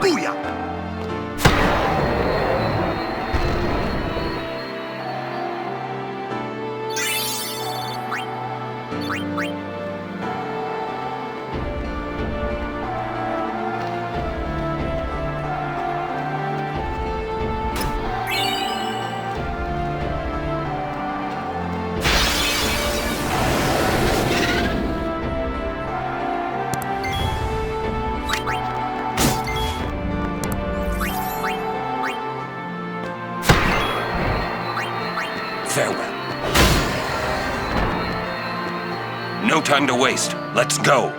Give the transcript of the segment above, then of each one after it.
Booyah! Farewell. No time to waste. Let's go.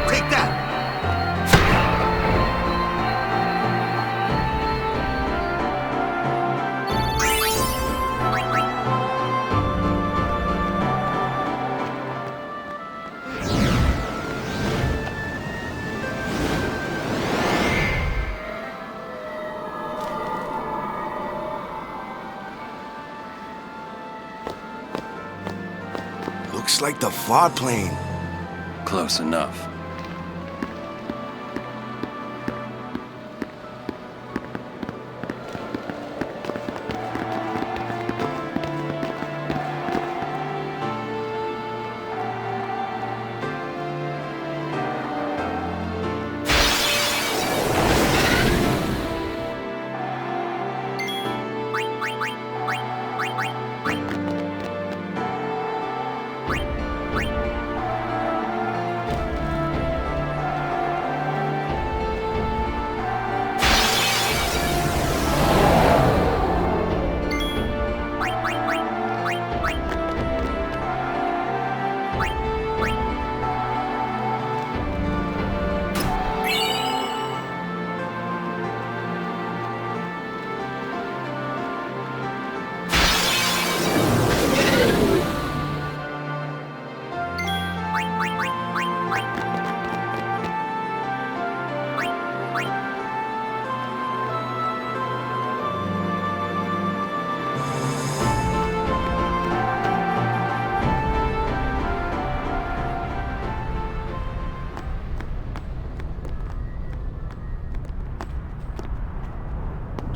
Take that! Looks like the VOD plane. Close enough.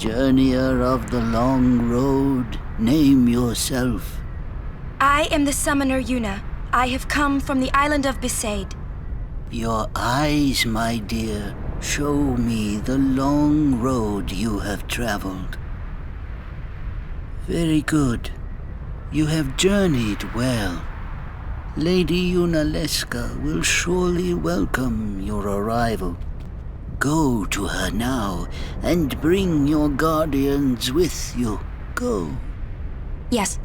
Journeyer of the long road, name yourself. I am the summoner Yuna. I have come from the island of Besaid. Your eyes, my dear, show me the long road you have traveled. Very good. You have journeyed well. Lady Yunalesca will surely welcome your arrival. Go to her now, and bring your guardians with you. Go. Yes.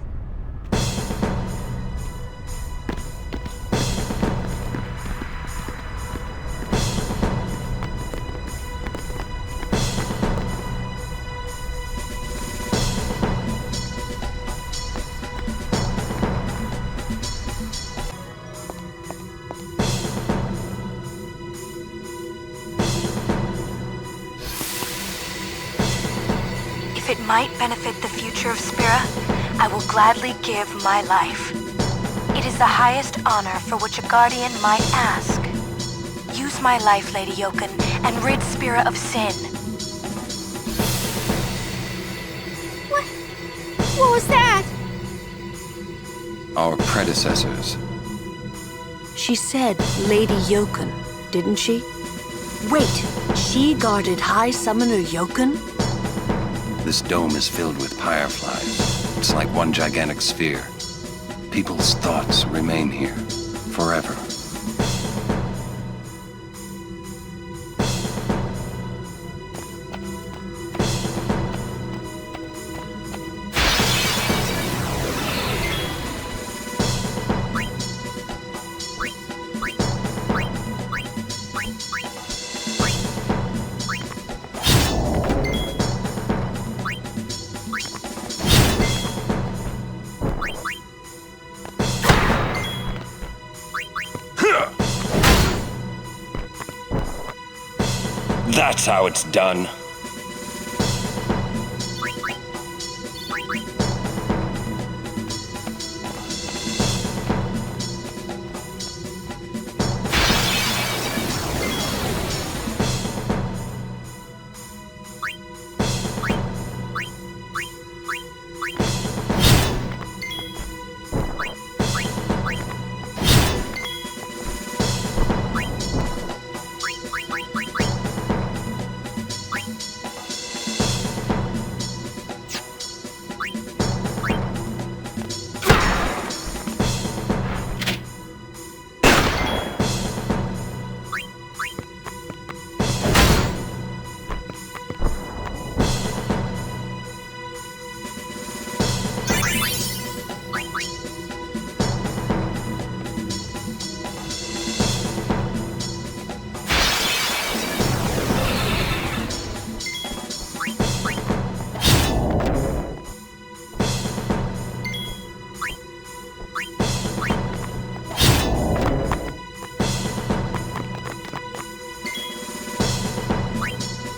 If it might benefit the future of Spira, I will gladly give my life. It is the highest honor for which a guardian might ask. Use my life, Lady Yoken, and rid Spira of sin. What was that? Our predecessors. She said Lady Yoken, didn't she? Wait, she guarded High Summoner Yoken? This dome is filled with fireflies. It's like one gigantic sphere. People's thoughts remain here, forever. That's how it's done.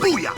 Booyah!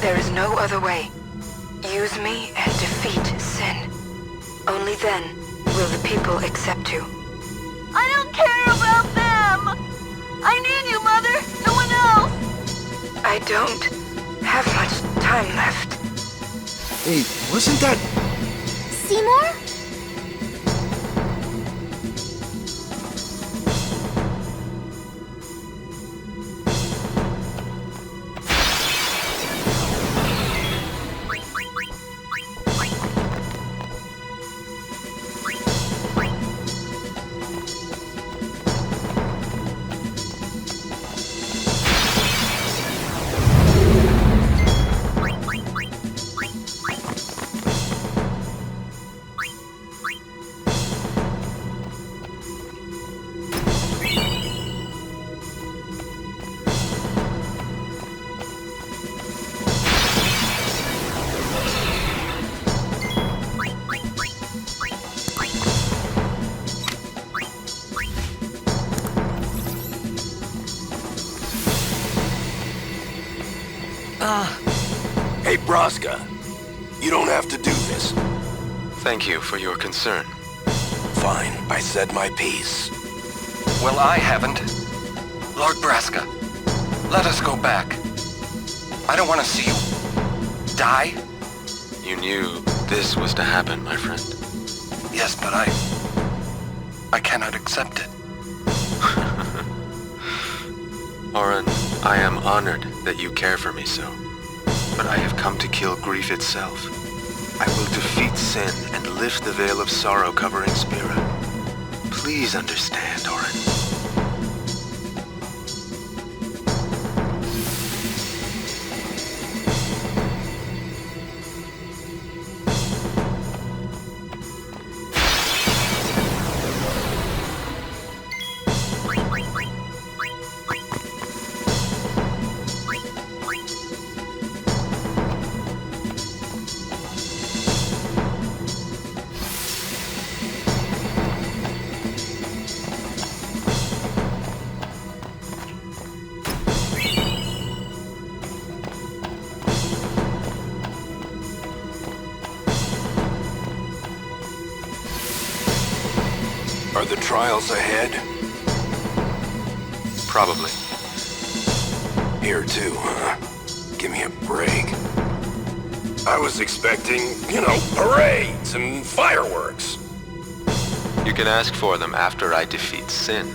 There is no other way. Use me and defeat sin. Only then will the people accept you. I don't care about them! I need you, Mother! No one else! I don't have much time left. Hey, wasn't that... Seymour? Hey, Braska. You don't have to do this. Thank you for your concern. Fine, I said my piece. Well, I haven't. Lord Braska, let us go back. I don't want to see you die. You knew This was to happen, my friend. Yes, but I cannot accept it. Oren, I am honored that you care for me so. But I have come to kill grief itself. I will defeat sin and lift the veil of sorrow covering Spira. Please understand, Oren. Are the trials ahead? Probably. Here too, huh? Give me a break. I was expecting, parades and fireworks. You can ask for them after I defeat sin.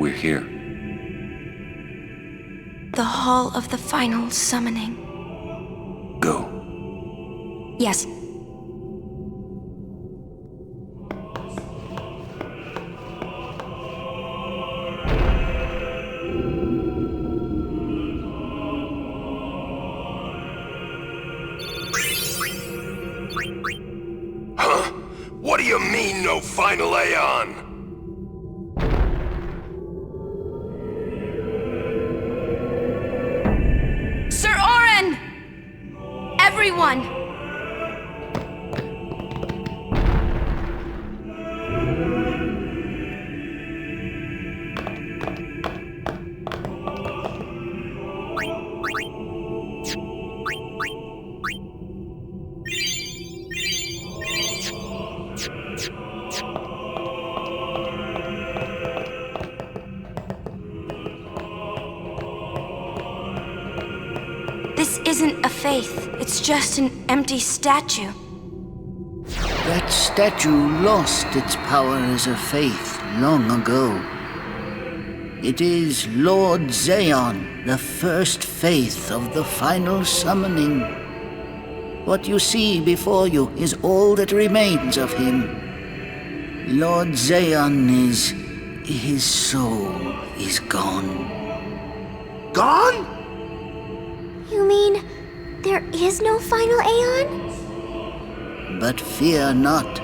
we're here. The Hall of the Final Summoning. Go. Yes. Huh? What do you mean, no final Aeon? Sir Oren! Everyone! This isn't a faith. It's just an empty statue. That statue lost its power as a faith long ago. It is Lord Zeon, the first faith of the final summoning. What you see before you is all that remains of him. Lord Zeon is... his soul is gone. Gone? You mean there is no final Aeon? But fear not.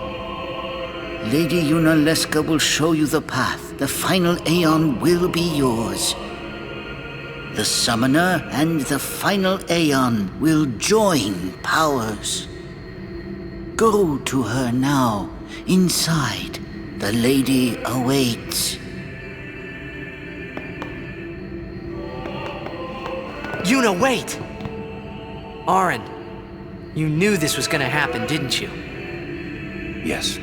Lady Unaleska will show you the path. The final Aeon will be yours. The Summoner and the final Aeon will join powers. Go to her now. Inside, the lady awaits. Yuna, wait! Oren, you knew this was gonna happen, didn't you? Yes.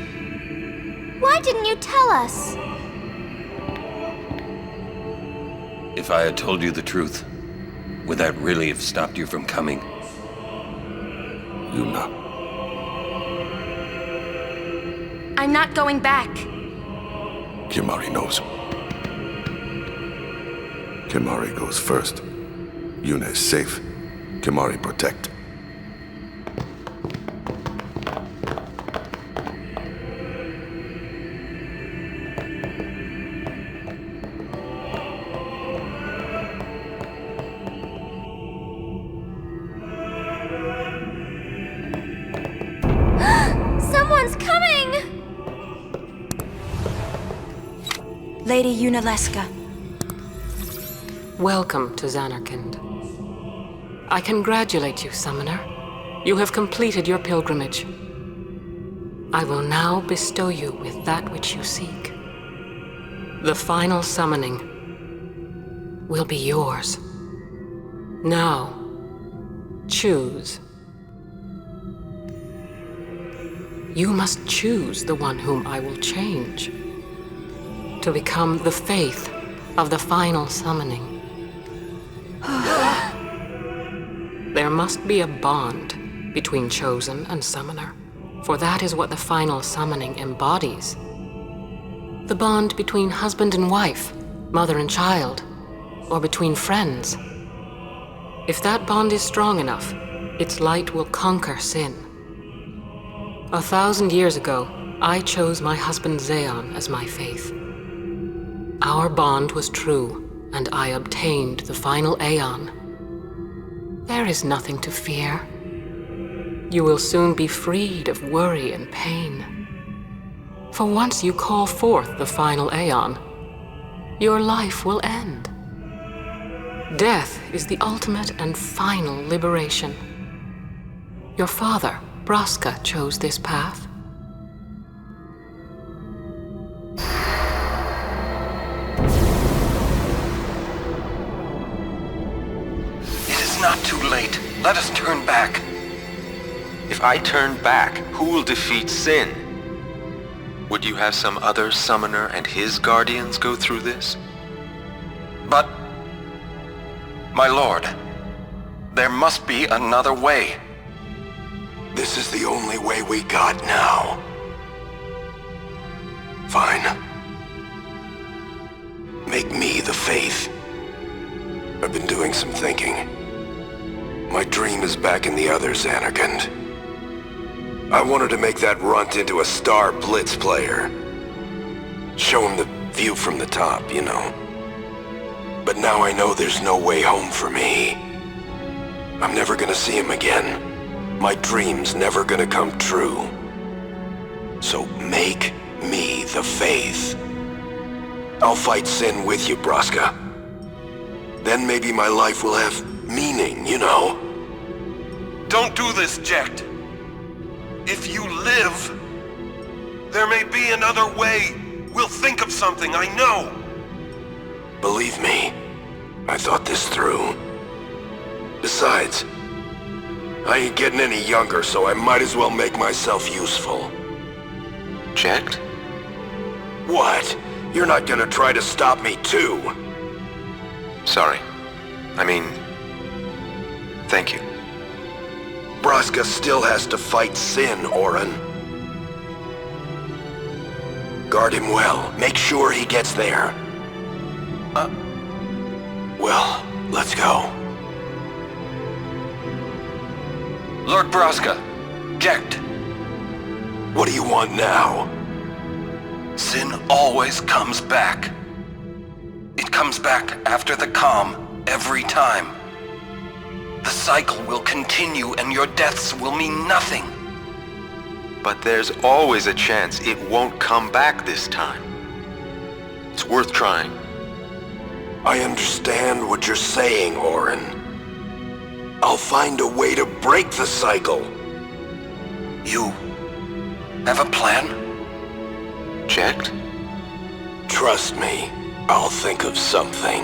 Why didn't you tell us? If I had told you the truth, would that really have stopped you from coming? Yuna. I'm not going back. Kimahri knows. Kimahri goes first. Yuna is safe. Kimahri protect. Someone's coming! Lady Unaleska. Welcome to Zanarkand. I congratulate you, Summoner. You have completed your pilgrimage. I will now bestow you with that which you seek. The final summoning will be yours. Now, choose. You must choose the one whom I will change to become the faith of the final summoning. There must be a bond between Chosen and Summoner, for that is what the final summoning embodies. The bond between husband and wife, mother and child, or between friends. If that bond is strong enough, its light will conquer sin. 1,000 years ago, I chose my husband Zeon as my faith. Our bond was true, and I obtained the final Aeon. There is nothing to fear. You will soon be freed of worry and pain. For once you call forth the final Aeon, your life will end. Death is the ultimate and final liberation. Your father, Braska, chose this path. It is not too late. Let us turn back. If I turn back, who will defeat sin? Would you have some other summoner and his guardians go through this? But, my lord, there must be another way. This is the only way we got now. Fine. Make me the Faith. I've been doing some thinking. My dream is back in the other Xanarkand. I wanted to make that runt into a star blitz player. Show him the view from the top, you know. But now I know there's no way home for me. I'm never gonna see him again. My dream's never gonna come true. So make me the Faith. I'll fight sin with you, Braska. Then maybe my life will have meaning, you know? Don't do this, Jecht. If you live, there may be another way. We'll think of something, I know. Believe me, I thought this through. Besides, I ain't getting any younger, so I might as well make myself useful. Jecht? What? You're not gonna try to stop me too? Sorry. I mean, thank you. Braska still has to fight sin, Orin. Guard him well. Make sure he gets there. Well, let's go. Lord Braska, Jecht. What do you want now? Sin always comes back. It comes back after the calm, every time. The cycle will continue and your deaths will mean nothing. But there's always a chance it won't come back this time. It's worth trying. I understand what you're saying, Orin. I'll find a way to break the cycle. You have a plan? Jecht? Trust me, I'll think of something.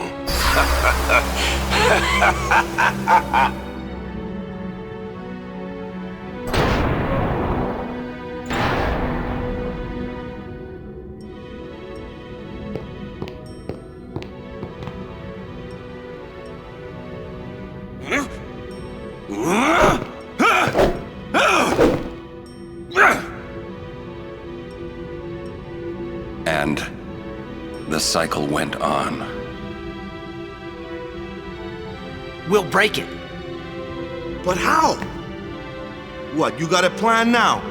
And the cycle went on. We'll break it. But how? What, you got a plan now?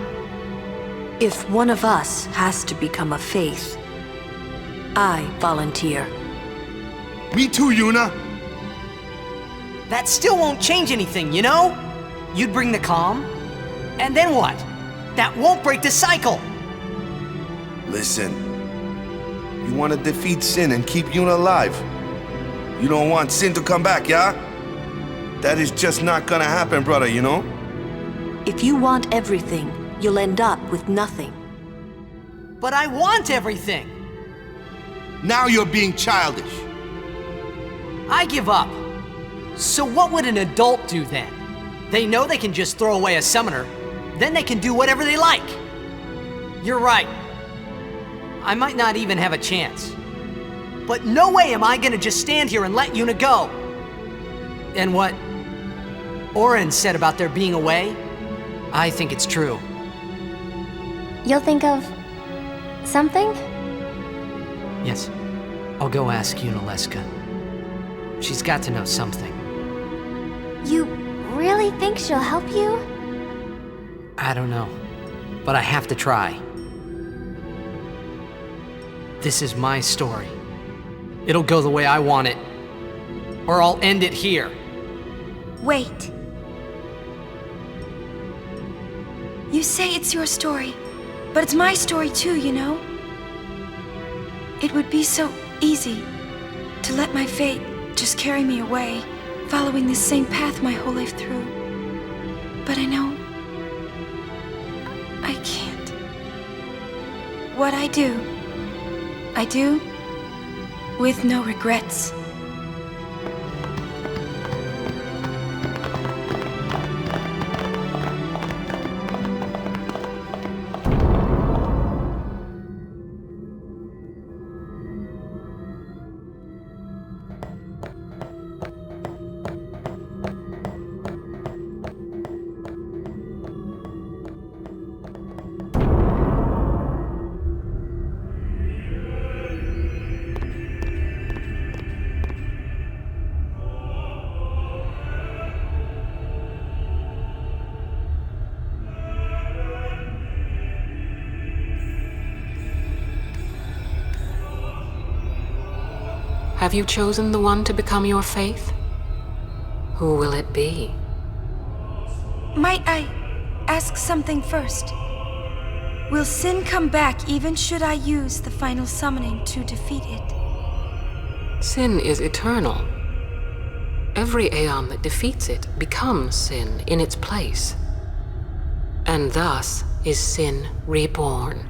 If one of us has to become a Faith, I volunteer. Me too, Yuna. That still won't change anything, you know? You'd bring the calm, and then what? That won't break the cycle! Listen, you want to defeat Sin and keep Yuna alive. You don't want Sin to come back, yeah? That is just not gonna happen, brother, you know? If you want everything, you'll end up with nothing. But I want everything! Now you're being childish. I give up. So what would an adult do then? They know they can just throw away a summoner, then they can do whatever they like. You're right. I might not even have a chance. But no way am I gonna just stand here and let Yuna go. And what Orin said about there being a way, I think it's true. You'll think of something? Yes, I'll go ask Yunaleska. She's got to know something. You really think she'll help you? I don't know, but I have to try. This is my story. It'll go the way I want it, or I'll end it here. Wait. You say it's your story, but it's my story too, you know? It would be so easy to let my fate just carry me away, following this same path my whole life through. But I know I can't. What I do with no regrets. Have you chosen the one to become your faith? Who will it be? Might I ask something first? Will Sin come back even should I use the final summoning to defeat it? Sin is eternal. Every Aeon that defeats it becomes Sin in its place. And thus is Sin reborn.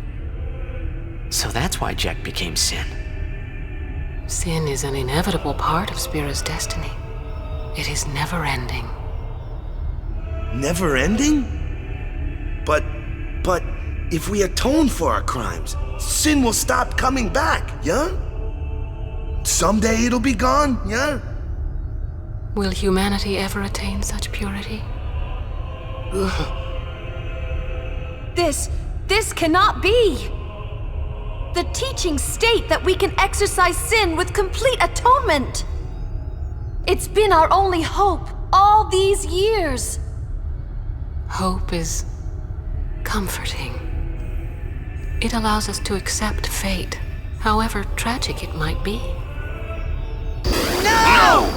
So that's why Jack became Sin. Sin is an inevitable part of Spira's destiny. It is never-ending. Never-ending? But if we atone for our crimes, Sin will stop coming back, yeah? Someday it'll be gone, yeah? Will humanity ever attain such purity? This cannot be! The teachings state that we can exorcise sin with complete atonement! It's been our only hope all these years! Hope is comforting. It allows us to accept fate, however tragic it might be. No!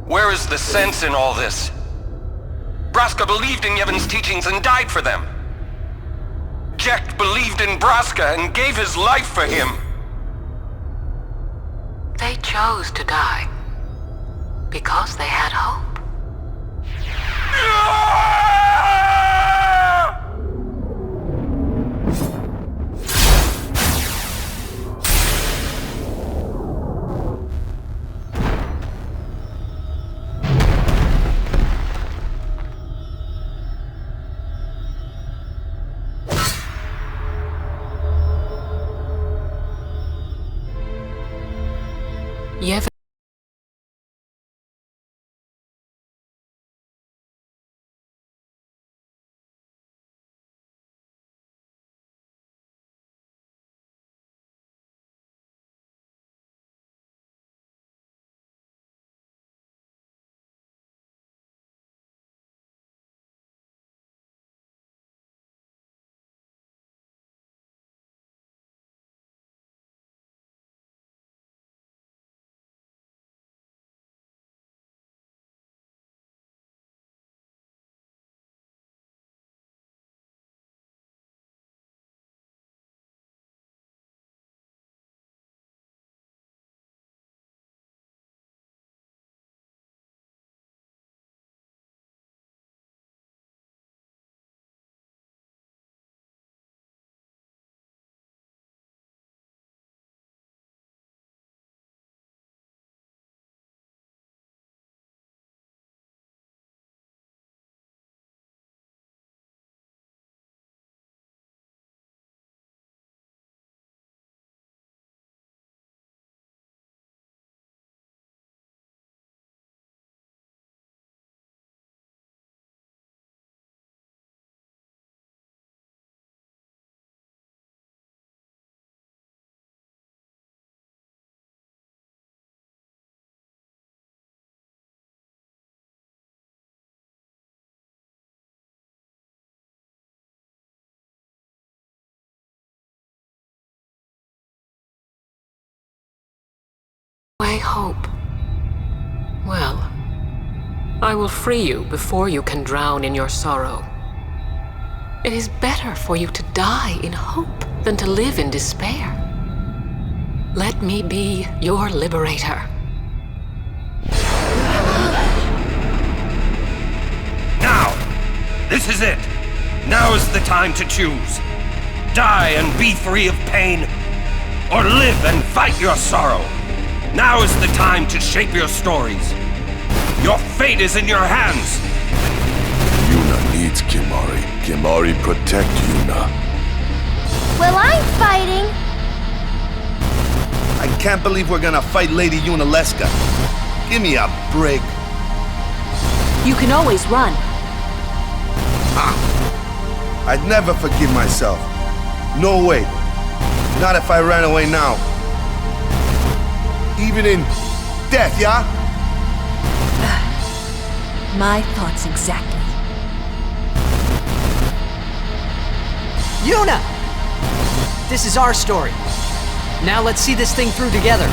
Where is the sense in all this? Braska believed in Yevon's teachings and died for them. Jekt believed in Braska and gave his life for him. They chose to die because they had hope. Yevon hope. Well, I will free you before you can drown in your sorrow. It is better for you to die in hope than to live in despair. Let me be your liberator. Now! This is it! Now is the time to choose. Die and be free of pain, or live and fight your sorrow. Now is the time to shape your stories. Your fate is in your hands. Yuna needs Kimahri. Kimahri protect Yuna. Well, I'm fighting. I can't believe we're gonna fight Lady Yunalesca. Give me a break. You can always run. I'd never forgive myself. No way. Not if I ran away now. Even in death, yeah? My thoughts exactly. Yuna! This is our story. Now let's see this thing through together.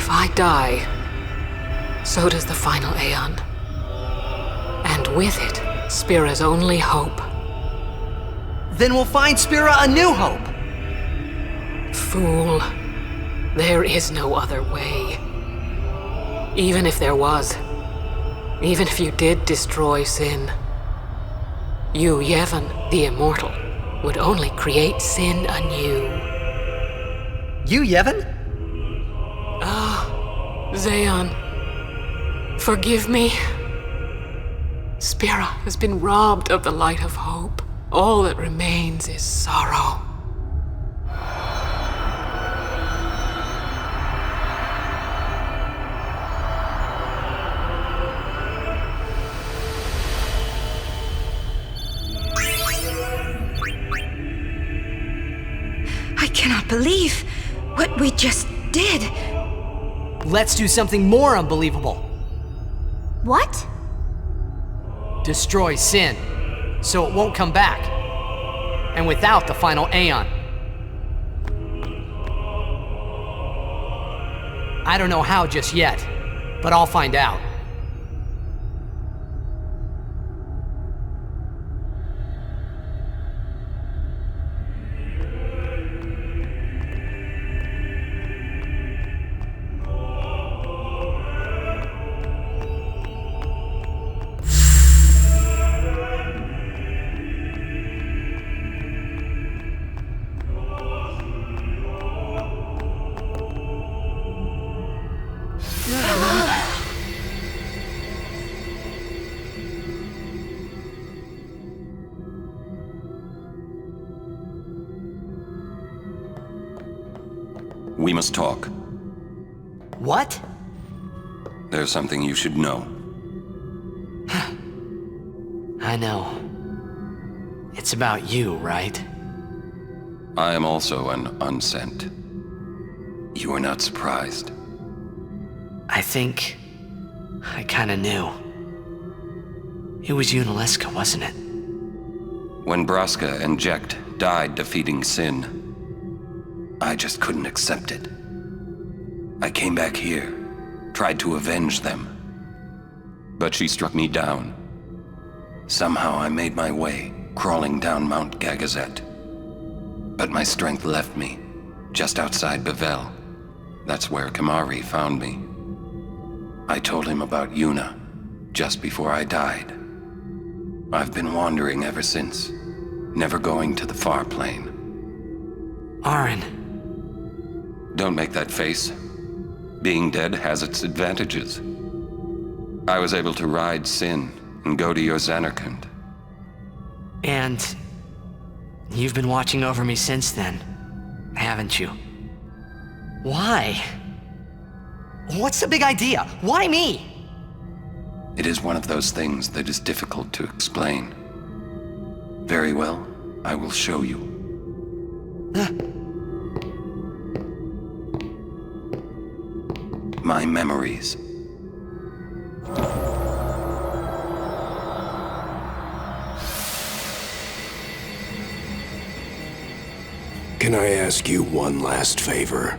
If I die, so does the final Aeon. And with it, Spira's only hope. Then we'll find Spira a new hope! Fool. There is no other way. Even if there was, even if you did destroy Sin, you, Yevon, the Immortal, would only create Sin anew. You, Yevon? Ah, Zeon. Forgive me. Spira has been robbed of the light of hope. All that remains is sorrow. I cannot believe what we just did. Let's do something more unbelievable. What? Destroy Sin, so it won't come back. And without the final Aeon. I don't know how just yet, but I'll find out. We must talk. What? There's something you should know. I know. It's about you, right? I am also an unsent. You are not surprised. I think I kinda knew. It was Untitled, wasn't it? When Braska and Jekt died defeating Sin, I just couldn't accept it. I came back here, tried to avenge them. But she struck me down. Somehow I made my way, crawling down Mount Gagazet. But my strength left me, just outside Bevel. That's where Kamari found me. I told him about Yuna, just before I died. I've been wandering ever since, never going to the far plane. Aaron. Don't make that face. Being dead has its advantages. I was able to ride Sin and go to your Zanarkand. And you've been watching over me since then, haven't you? Why? What's the big idea? Why me? It is one of those things that is difficult to explain. Very well, I will show you. My memories. Can I ask you one last favor?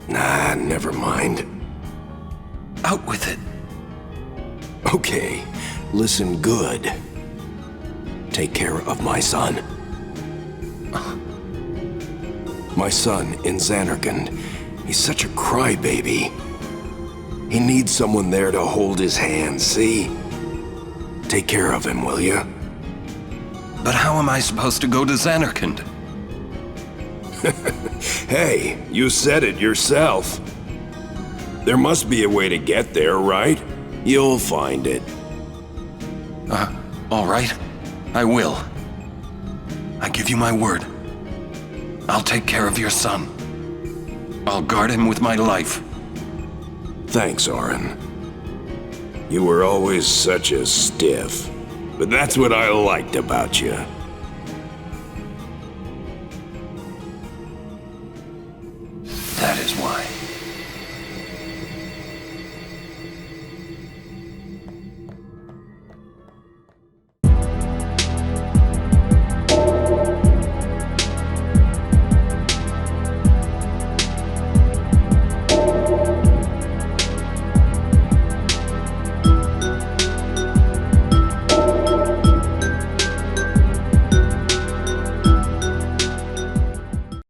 Nah, never mind. Out with it. Okay, listen good. Take care of my son. My son in Zanarkand. He's such a crybaby. He needs someone there to hold his hand, see? Take care of him, will you? But how am I supposed to go to Zanarkand? Hey, you said it yourself. There must be a way to get there, right? You'll find it. All right. I will. I give you my word. I'll take care of your son. I'll guard him with my life. Thanks, Orin. You were always such a stiff. But that's what I liked about you.